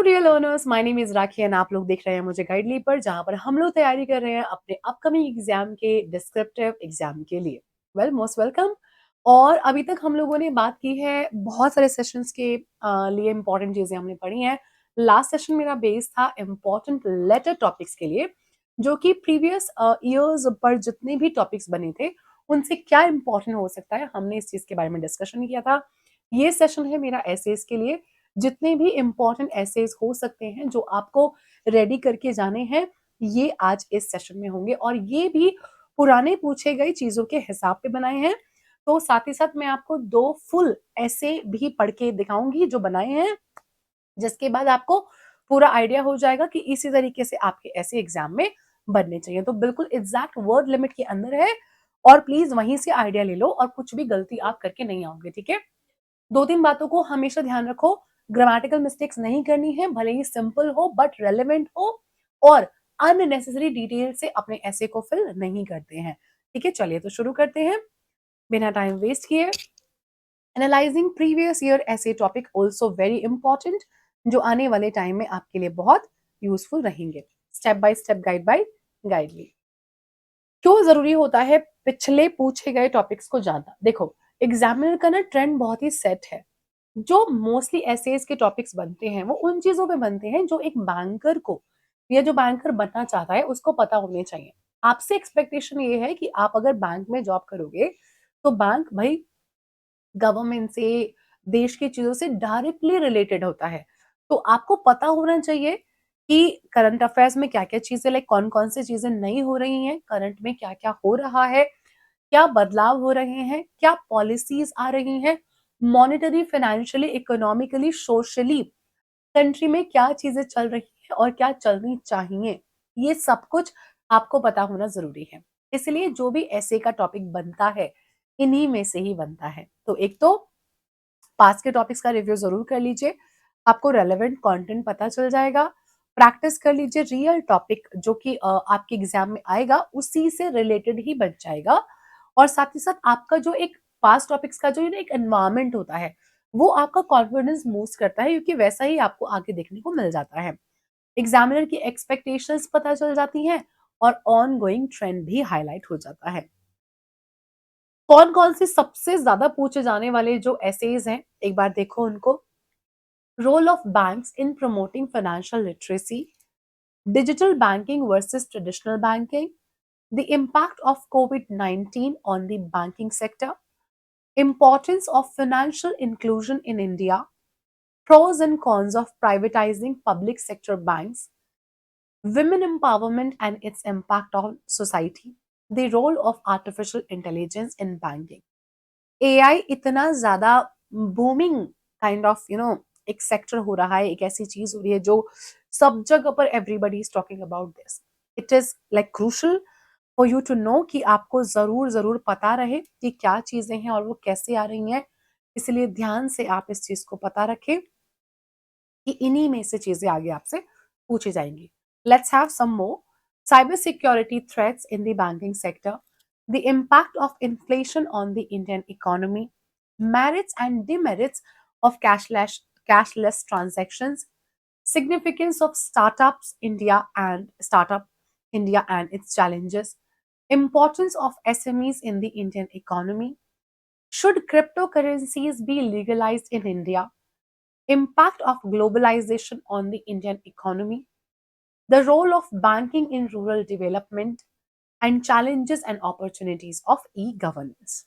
Dear learners, my name is Rakhi and आप लोग देख रहे हैं मुझे गाइडली पर, जहां पर हम लोग तैयारी कर रहे हैं अपने अपकमिंग एग्जाम के डिस्क्रिप्टिव एग्जाम के लिए। Well, most welcome. और अभी तक हम लोगों ने बात की है, बहुत सारे सेशंस के लिए इंपॉर्टेंट चीजें हमने पढ़ी हैं। लास्ट सेशन मेरा बेस था इंपॉर्टेंट लेटर टॉपिक्स के लिए, जो कि प्रीवियस ईयर्स पर जितने भी टॉपिक्स बने थे उनसे क्या इंपॉर्टेंट हो सकता है, हमने इस चीज के बारे में डिस्कशन किया था। ये सेशन है मेरा एसेस के लिए। जितने भी इंपॉर्टेंट एसेज हो सकते हैं जो आपको रेडी करके जाने हैं, ये आज इस सेशन में होंगे, और ये भी पुराने पूछे गए चीजों के हिसाब पे बनाए हैं। तो साथ ही साथ मैं आपको 2 फुल ऐसे भी पढ़ के दिखाऊंगी जो बनाए हैं, जिसके बाद आपको पूरा आइडिया हो जाएगा कि इसी तरीके से आपके ऐसे एग्जाम में बनने चाहिए। तो बिल्कुल एग्जैक्ट वर्ड लिमिट के अंदर है, और प्लीज वहीं से आइडिया ले लो और कुछ भी गलती आप करके नहीं आओगे, ठीक है। 2-3 बातों को हमेशा ध्यान रखो। ग्रामेटिकल मिस्टेक्स नहीं करनी है, भले ही सिंपल हो बट रेलेवेंट हो, और अननेसेसरी डिटेल से अपने ऐसे को फिल नहीं करते हैं। ठीक है, चलिए तो शुरू करते हैं बिना टाइम वेस्ट किए। एनालाइजिंग प्रीवियस ईयर ऐसे टॉपिक ऑल्सो वेरी इंपॉर्टेंट, जो आने वाले टाइम में आपके लिए बहुत यूजफुल रहेंगे। Step by step, guide by guidely. क्यों जरूरी होता है पिछले पूछे गए टॉपिक्स को जानना? देखो, एग्जामिनर का ना ट्रेंड बहुत ही सेट है। जो मोस्टली एसेज के टॉपिक्स बनते हैं वो उन चीजों पे बनते हैं जो एक बैंकर को, या जो बैंकर बनना चाहता है, उसको पता होने चाहिए। आपसे एक्सपेक्टेशन ये है कि आप अगर बैंक में जॉब करोगे तो बैंक भाई गवर्नमेंट से, देश की चीजों से डायरेक्टली रिलेटेड होता है। तो आपको पता होना चाहिए कि करंट अफेयर्स में क्या क्या चीजें, लाइक कौन कौन सी चीजें नहीं हो रही हैं, करंट में क्या क्या हो रहा है, क्या बदलाव हो रहे हैं, क्या पॉलिसीज आ रही हैं, monetary, financially, economically, socially country में क्या चीजें चल रही हैं और क्या चलनी चाहिए। ये सब कुछ आपको पता होना जरूरी है। इसलिए जो भी ऐसे का टॉपिक बनता है, इन्हीं में से ही बनता है। तो एक तो पास के टॉपिक्स का रिव्यू जरूर कर लीजिए, आपको रेलेवेंट कंटेंट पता चल जाएगा। प्रैक्टिस कर लीजिए, रियल टॉपिक जो कि आपके एग्जाम में आएगा उसी से रिलेटेड ही बन जाएगा। और साथ ही साथ आपका जो एक पास टॉपिक्स का जो एक एनवायरनमेंट होता है, वो आपका कॉन्फिडेंस बूस्ट करता है, क्योंकि वैसा ही आपको आगे देखने को मिल जाता है। एग्जामिनर की एक्सपेक्टेशंस पता चल जाती हैं, और ऑन गोइंग ट्रेंड भी हाईलाइट हो जाता है। कौन कौन से सबसे ज्यादा पूछे जाने वाले जो एसेज हैं, एक बार देखो उनको। Role of banks in promoting financial literacy, digital banking versus traditional banking, the impact of COVID-19 on the banking sector, importance of financial inclusion in India, pros and cons of privatizing public sector banks, women empowerment and its impact on society, the role of artificial intelligence in banking। AI इतना ज्यादा booming kind of एक sector हो रहा है, एक ऐसी चीज हो रही है जो सब जगह पर everybody is talking about this. It is like crucial for you to know कि आपको जरूर जरूर पता रहे कि क्या चीजें हैं और वो कैसे आ रही हैं। इसलिए ध्यान से आप इस चीज को पता रखें कि इन्हीं में से चीजें आगे आपसे पूछी जाएंगी। Let's have some more. Cyber security threats in the banking sector, the impact of inflation on the Indian economy, merits and demerits of cashless transactions, significance of startup India and its challenges, importance of SMEs in the Indian economy, should cryptocurrencies be legalized in India, impact of globalization on the Indian economy, the role of banking in rural development, and challenges and opportunities of e-governance,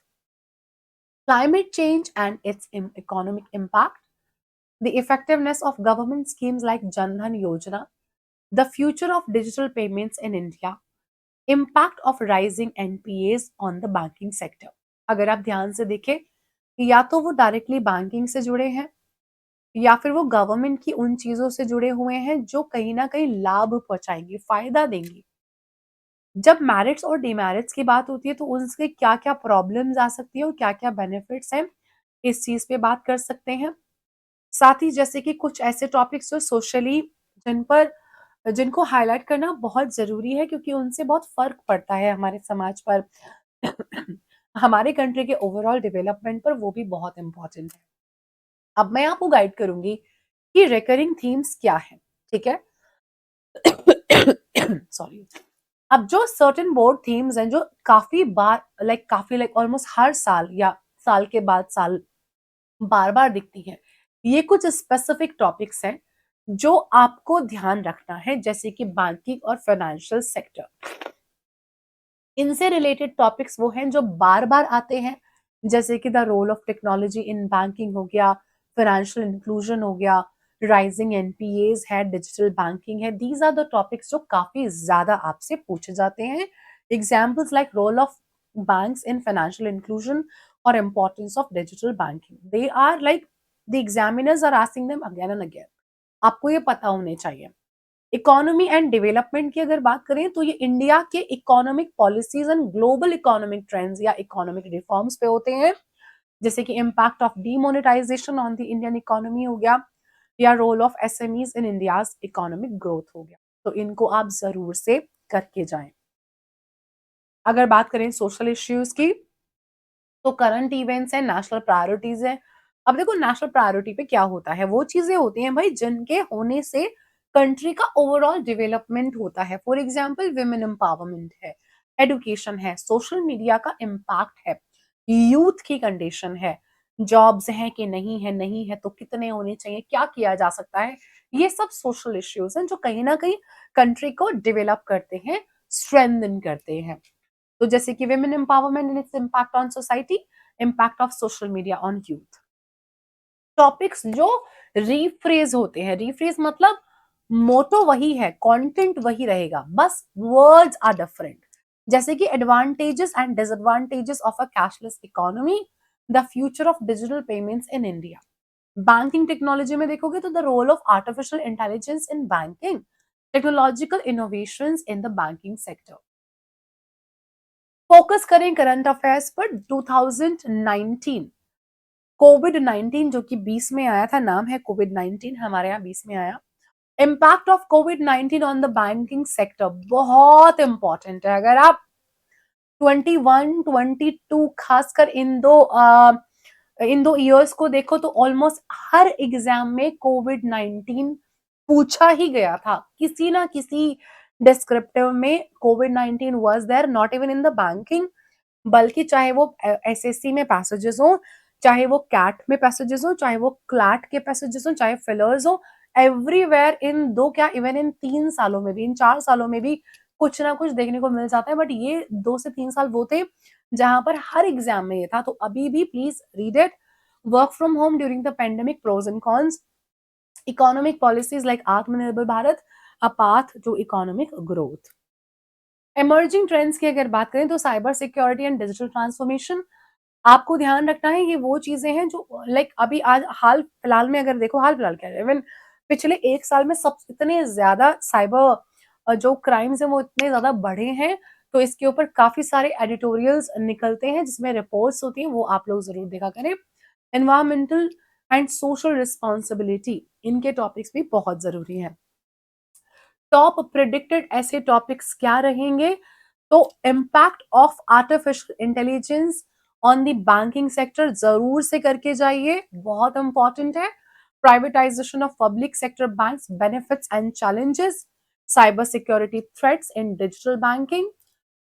climate change and its economic impact, the effectiveness of government schemes like Jan Dhan Yojana, the future of digital payments in India, impact of rising NPAs on the banking sector। अगर आप ध्यान से देखें, या तो वो directly banking से जुड़े हैं, या फिर वो गवर्नमेंट की उन चीजों से जुड़े हुए हैं जो कहीं ना कहीं लाभ पहुंचाएंगी, फायदा देंगी। जब मैरिट्स और डिमेरिट्स की बात होती है तो उनसे क्या क्या प्रॉब्लम्स आ सकती है और क्या क्या बेनिफिट्स हैं, इस चीज पे बात कर सकते हैं। साथ ही जैसे कि कुछ ऐसे टॉपिक्स जो सोशली, जिन पर जिनको हाईलाइट करना बहुत जरूरी है, क्योंकि उनसे बहुत फर्क पड़ता है हमारे समाज पर, हमारे कंट्री के ओवरऑल डेवलपमेंट पर, वो भी बहुत इंपॉर्टेंट है। अब मैं आपको गाइड करूंगी कि रिकरिंग थीम्स क्या है, ठीक है। सॉरी। अब जो सर्टेन बोर्ड थीम्स हैं जो काफी बार काफी ऑलमोस्ट हर साल या साल के बाद साल बार बार दिखती हैं, ये कुछ स्पेसिफिक टॉपिक्स हैं जो आपको ध्यान रखना है, जैसे कि बैंकिंग और फाइनेंशियल सेक्टर। इनसे रिलेटेड टॉपिक्स वो हैं जो बार बार आते हैं, जैसे कि the role of technology in banking हो गया, फाइनेंशियल इंक्लूजन हो गया, राइजिंग एनपीएज है, डिजिटल बैंकिंग है। दीज आर द टॉपिक्स जो काफी ज्यादा आपसे पूछे जाते हैं। Examples like role of banks in financial inclusion और importance of digital banking, they are like the examiners are asking them again and again. आपको ये पता होने चाहिए। इकोनॉमी एंड डेवलपमेंट की अगर बात करें तो ये इंडिया के economic policies and global economic trends या इकोनॉमिक रिफॉर्म्स पे होते हैं, जैसे कि impact of demonetisation on the Indian economy हो गया, या role of SMEs in India's economic growth हो गया। तो इनको आप जरूर से करके जाएं। अगर बात करें सोशल इश्यूज की, तो करंट इवेंट्स है, नेशनल प्रायोरिटीज है। अब देखो नेशनल प्रायोरिटी पे क्या होता है, वो चीजें होती हैं भाई जिनके होने से कंट्री का ओवरऑल डेवलपमेंट होता है। फॉर एग्जांपल विमेन एम्पावरमेंट है, एडुकेशन है, सोशल मीडिया का इम्पैक्ट है, यूथ की कंडीशन है, जॉब्स हैं कि नहीं है, नहीं है तो कितने होने चाहिए, क्या किया जा सकता है। ये सब सोशल इश्यूज हैं जो कहीं ना कहीं कंट्री को डेवलप करते हैं, स्ट्रेंथन करते हैं। तो जैसे कि women empowerment and its impact on society, impact of social media on youth. Topics जो रीफ्रेज होते हैं, रीफ्रेज मतलब मोटो वही है, कंटेंट वही रहेगा, बस वर्ड्स आर डिफरेंट। जैसे कि advantages and disadvantages of a cashless economy, the future of digital payments in India. Banking technology में देखोगे तो the role of artificial intelligence in banking, technological innovations in the banking sector. Focus करें current affairs पर। 2019 Covid 19 जो कि 20 में आया था, नाम है कोविड 19, हमारे यहाँ 20 में आया। Impact of Covid 19 on the banking sector बहुत इंपॉर्टेंट है। अगर आप 21 22 खासकर इन दो ईयर्स को देखो तो ऑलमोस्ट हर एग्जाम में कोविड 19 पूछा ही गया था, किसी ना किसी डिस्क्रिप्टिव में COVID 19 was there, not even in the banking, बल्कि चाहे वो एसएससी में पैसेजेस हो, चाहे वो कैट में पैसेजेस हो, चाहे वो क्लैट के पैसेजेस हो, चाहे फिलर्स हो, एवरीवेयर इन दो क्या इवन इन 3 सालों में भी, इन 4 सालों में भी कुछ ना कुछ देखने को मिल जाता है। बट ये 2 से 3 साल वो थे जहां पर हर एग्जाम में ये था। तो अभी भी please read it. Work from home during the pandemic, pros and cons, economic policies like Atmanirbhar Bharat, a path to economic growth. Emerging trends की अगर बात करें तो cyber security and digital transformation. आपको ध्यान रखना है, ये वो चीजें हैं जो अभी आज हाल फिलहाल में अगर देखो, हाल फिलहाल क्या है, इवन पिछले 1 साल में सब इतने ज्यादा साइबर जो क्राइम्स है वो इतने ज्यादा बढ़े हैं। तो इसके ऊपर काफी सारे एडिटोरियल्स निकलते हैं जिसमें रिपोर्ट्स होती हैं, वो आप लोग जरूर देखा करें। एनवायरमेंटल एंड सोशल रिस्पॉन्सिबिलिटी, इनके टॉपिक्स भी बहुत जरूरी है। टॉप प्रिडिक्टेड ऐसे टॉपिक्स क्या रहेंगे, तो impact of artificial intelligence on the banking sector जरूर से करके जाइए, बहुत इंपॉर्टेंट है। Privatisation of public sector banks, benefits and challenges, cyber security threats in digital banking,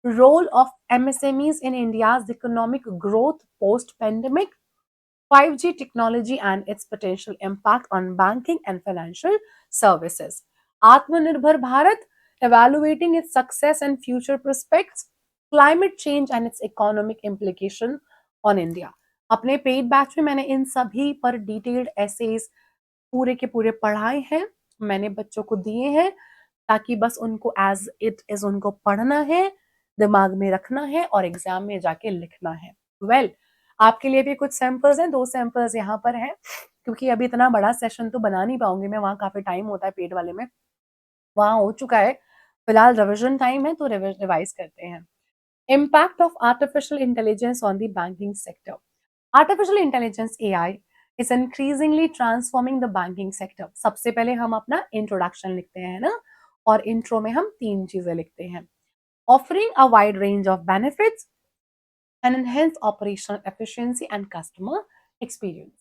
role of MSMEs in India's economic growth post pandemic, 5G technology and its potential impact on banking and financial services. Atmanirbhar Bharat, evaluating its success and future prospects, climate change and its economic implication on India. अपने paid batch में मैंने इन सभी पर detailed essays पूरे के पूरे पढ़ाए हैं, मैंने बच्चों को दिए हैं, ताकि बस उनको एज इट इज उनको पढ़ना है, दिमाग में रखना है और एग्जाम में जाके लिखना है। वेल, आपके लिए भी कुछ सैंपल्स हैं, 2 सैंपल्स यहाँ पर हैं, क्योंकि अभी इतना बड़ा सेशन तो बना नहीं पाऊंगी मैं, वहाँ काफी टाइम होता है पेड वाले में, वहाँ हो चुका है। फिलहाल रिविजन टाइम है तो रिवाइज करते हैं। Impact of artificial intelligence on the banking sector. Artificial intelligence AI is increasingly transforming the banking sector. सबसे पहले हम अपना इंट्रोडक्शन लिखते हैं ना, और इंट्रो में हम 3 चीजें लिखते हैं। Offering a wide range of benefits and enhance operational efficiency and customer experience.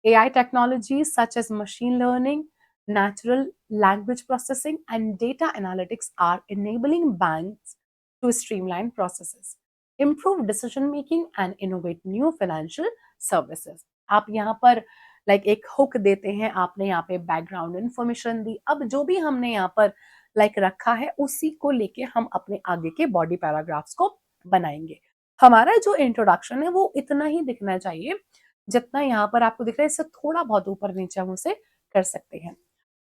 AI technologies such as machine learning, Natural language processing and data analytics are enabling banks to streamline processes, improve decision making and innovate new financial services. आप यहाँ पर एक hook देते हैं, आपने यहाँ पे background information दी, अब जो भी हमने यहाँ पर रखा है उसी को लेके हम अपने आगे के बॉडी पैराग्राफ्स को बनाएंगे। हमारा जो इंट्रोडक्शन है वो इतना ही दिखना चाहिए जितना यहाँ पर आपको दिख रहा है, इससे थोड़ा बहुत ऊपर नीचे हम उसे कर सकते हैं।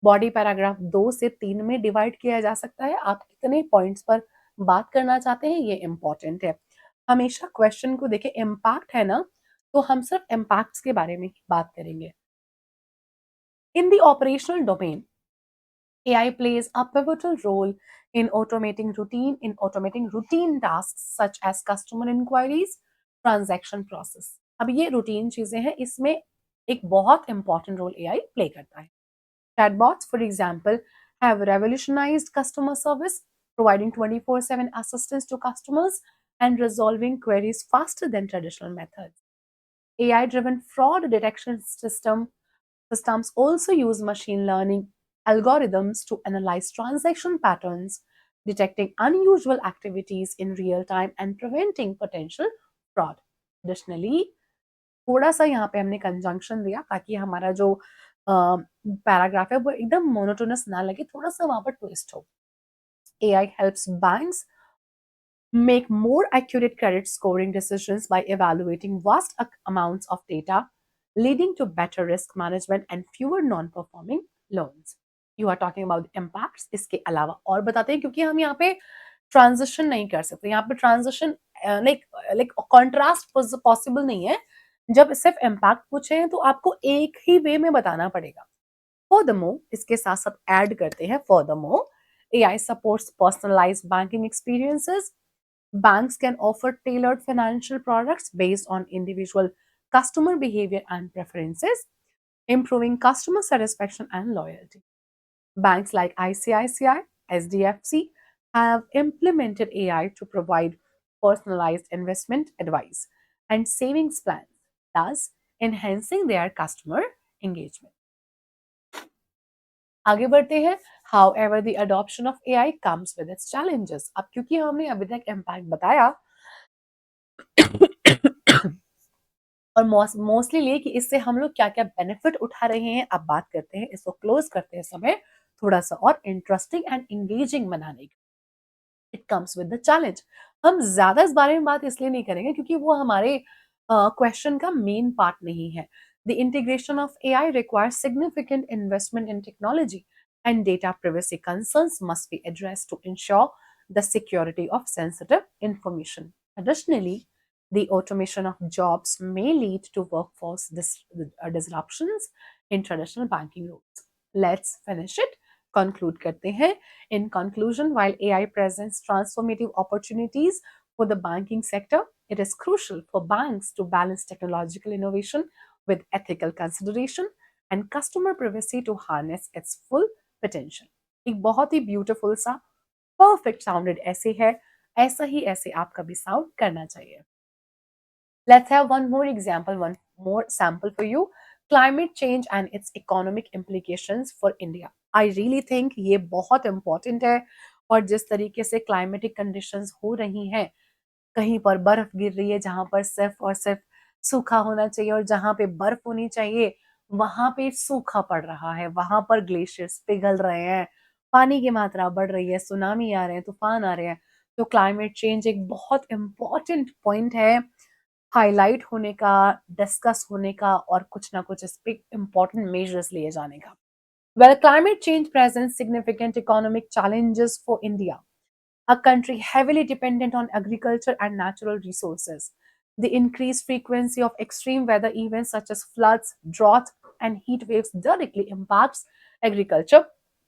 बॉडी पैराग्राफ 2 से 3 में डिवाइड किया जा सकता है। आप कितने पॉइंट्स पर बात करना चाहते हैं ये इंपॉर्टेंट है। हमेशा क्वेश्चन को देखिए, इम्पैक्ट है ना, तो हम सिर्फ इम्पैक्ट्स के बारे में ही बात करेंगे। In the operational domain, AI plays a pivotal role in automating routine tasks such as customer inquiries, transaction process. अब ये रूटीन चीजें हैं, इसमें एक बहुत इंपॉर्टेंट रोल AI प्ले करता है। Chatbots, for example, have revolutionized customer service, providing 24/7 assistance to customers and resolving queries faster than traditional methods. AI-driven fraud detection systems also use machine learning algorithms to analyze transaction patterns, detecting unusual activities in real time and preventing potential fraud. Additionally, थोड़ा सा यहाँ पे हमने conjunction दिया ताकि हमारा जो paragraph है वो एकदम मोनोटोनस ना लगे, थोड़ा सा वहां पर ट्विस्ट हो। AI helps banks make more accurate credit scoring decisions by evaluating vast amounts of data, leading to better risk management and fewer non-performing loans. You are talking about the impacts. इसके अलावा और बताते हैं, क्योंकि हम यहाँ पे ट्रांजिशन नहीं कर सकते, यहाँ पे transition like like contrast possible नहीं है। जब सिर्फ इम्पैक्ट पूछे हैं तो आपको एक ही वे में बताना पड़ेगा। Furthermore, इसके साथ साथ ऐड करते हैं, furthermore, AI supports personalized banking experiences. Banks can offer tailored financial products based on individual customer behavior and preferences, improving customer satisfaction and loyalty. Banks like ICICI, SDFC have implemented AI to provide personalized investment advice and savings plans, thus enhancing their customer engagement. आगे बढ़ते हैं। However, the adoption of AI comes with its challenges. अब क्योंकि हमने अभी तक impact बताया और मोस्टली लिए कि इससे हम लोग क्या क्या बेनिफिट उठा रहे हैं, अब बात करते हैं इसको क्लोज करते हैं समय थोड़ा सा और इंटरेस्टिंग एंड इंगेजिंग बनाने की। It comes with the challenge. हम ज्यादा इस बारे में बात इसलिए नहीं करेंगे क्योंकि वो हमारे क्वेश्चन का मेन पार्ट नहीं है। The integration of AI requires significant investment in technology and data privacy concerns must be addressed to ensure the security of sensitive information. Additionally, the automation of jobs may lead to workforce disruptions in traditional banking roles. Let's finish it. Conclude करते हैं। In conclusion, while AI presents transformative opportunities for the banking sector, it is crucial for banks to balance technological innovation with ethical consideration and customer privacy to harness its full potential. एक बहुत ही beautiful सा perfect sounded ऐसे है, ऐसा ही ऐसे आपका भी sound करना चाहिए। Let's have one more example, one more sample for you. Climate change and its economic implications for India. I really think ये बहुत important है, और जिस तरीके से climatic conditions हो रही हैं, कहीं पर बर्फ गिर रही है जहां पर सिर्फ और सिर्फ सूखा होना चाहिए, और जहां पे बर्फ होनी चाहिए वहां पे सूखा पड़ रहा है, वहां पर ग्लेशियर्स पिघल रहे हैं, पानी की मात्रा बढ़ रही है, सुनामी आ रहे हैं, तूफान आ रहे हैं। तो क्लाइमेट चेंज एक बहुत इंपॉर्टेंट पॉइंट है हाईलाइट होने का, डिस्कस होने का, और कुछ ना कुछ इस पे इंपॉर्टेंट मेजर्स लिए जाने का। Well, climate change presents significant economic challenges for India, a country heavily dependent on agriculture and natural resources. The increased frequency of extreme weather events such as floods, drought, and heat waves directly impacts agriculture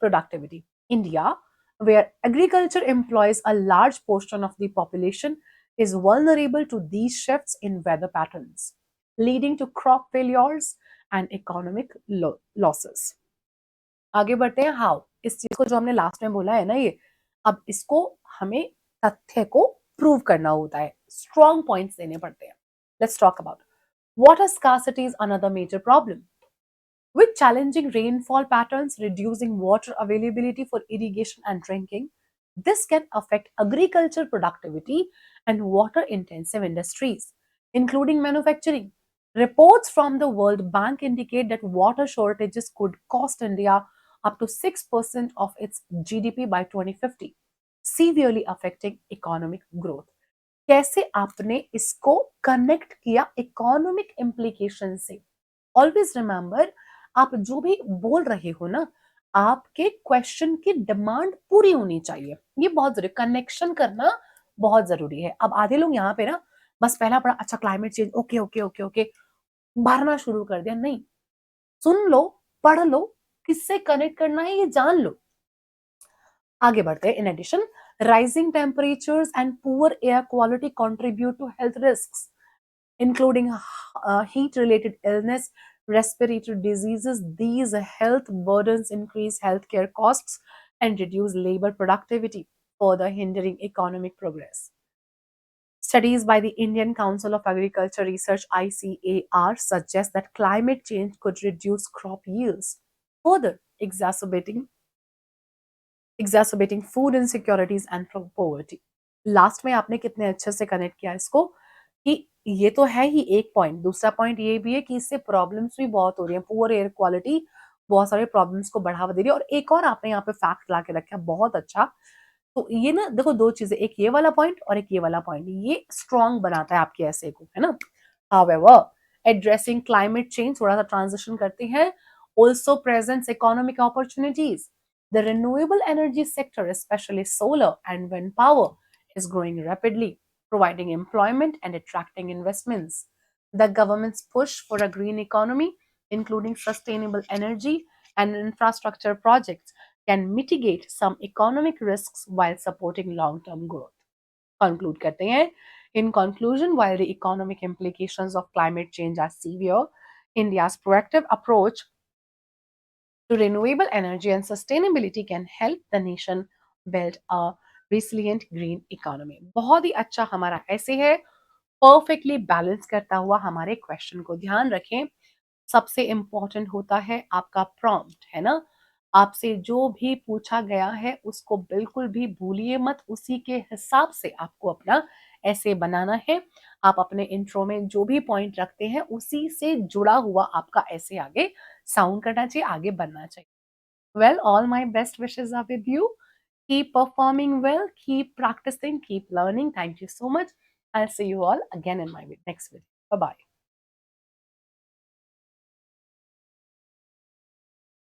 productivity. India, where agriculture employs a large portion of the population, is vulnerable to these shifts in weather patterns, leading to crop failures and economic losses. आगे बढ़ते हैं। How, इस चीज को जो हमने last में बोला है ना, ये अब इसको हमें तथ्य को प्रूव करना होता है, स्ट्रॉन्ग पॉइंट्स देने पड़ते हैं। Let's talk about water scarcity is another major problem. With challenging rainfall patterns, reducing water availability for irrigation and drinking, this can affect agriculture productivity and water intensive industries, including manufacturing. Reports from the World Bank indicate that water shortages could cost India up to 6% of its GDP by 2050, severely affecting economic growth. कैसे आपने इसको connect किया economic implication से? Always remember, आप जो भी बोल रहे हो ना, आपके क्वेश्चन की डिमांड पूरी होनी चाहिए। ये बहुत जरूरी, कनेक्शन करना बहुत जरूरी है। अब आधे लोग यहाँ पे ना बस पहला पढ़ा, अच्छा climate change, okay okay okay okay, भरना शुरू कर दिया। नहीं, सुन लो, पढ़ लो, किससे कनेक्ट करना है ये जान लो। आगे बढ़ते हैं। In addition, rising temperatures and poor air quality contribute to health risks, including heat related illness, respiratory diseases. These health burdens increase healthcare costs and reduce labor productivity, further hindering economic progress. Studies by the Indian Council of Agriculture Research ICAR suggest that climate change could reduce crop yields, further exacerbating food insecurities and poverty. Last में आपने कितने अच्छे से connect किया इसको कि ये तो है ही एक पॉइंट, दूसरा पॉइंट ये भी है कि इससे प्रॉब्लम्स भी बहुत हो रही हैं। पुअर एयर क्वालिटी बहुत सारे प्रॉब्लम्स को बढ़ावा दे रही है। और एक और आपने यहाँ पे फैक्ट ला के रखा, बहुत अच्छा। तो ये ना देखो, दो चीजें, एक ये वाला पॉइंट और एक ये वाला पॉइंट, ये स्ट्रॉन्ग बनाता है आपके ऐसे को, है ना। हाउएवर, एड्रेसिंग क्लाइमेट चेंज, थोड़ा सा ट्रांजिशन करते हैं, also presents economic opportunities. The renewable energy sector, especially solar and wind power, is growing rapidly, providing employment and attracting investments. The government's push for a green economy, including sustainable energy and infrastructure projects, can mitigate some economic risks while supporting long-term growth. Conclude करते हैं. In conclusion, while the economic implications of climate change are severe, India's proactive approach to renewable energy and sustainability can help the nation build a resilient green economy. बहुत ही अच्छा हमारा ऐसे है, perfectly balance करता हुआ हमारे क्वेश्चन को। ध्यान रखें, सबसे इंपॉर्टेंट होता है आपका प्रॉम्प्ट, है ना। आपसे जो भी पूछा गया है उसको बिल्कुल भी भूलिए मत, उसी के हिसाब से आपको अपना ऐसे बनाना है। आप अपने इंट्रो में जो भी पॉइंट रखते हैं उसी से जुड़ा हुआ आपका ऐसे आगे साउंड करना चाहिए, आगे बनना चाहिए। Well, all my best wishes are with you. Keep performing well, keep practicing, keep learning. Thank you so much. I'll see you all again in my next video. Bye bye.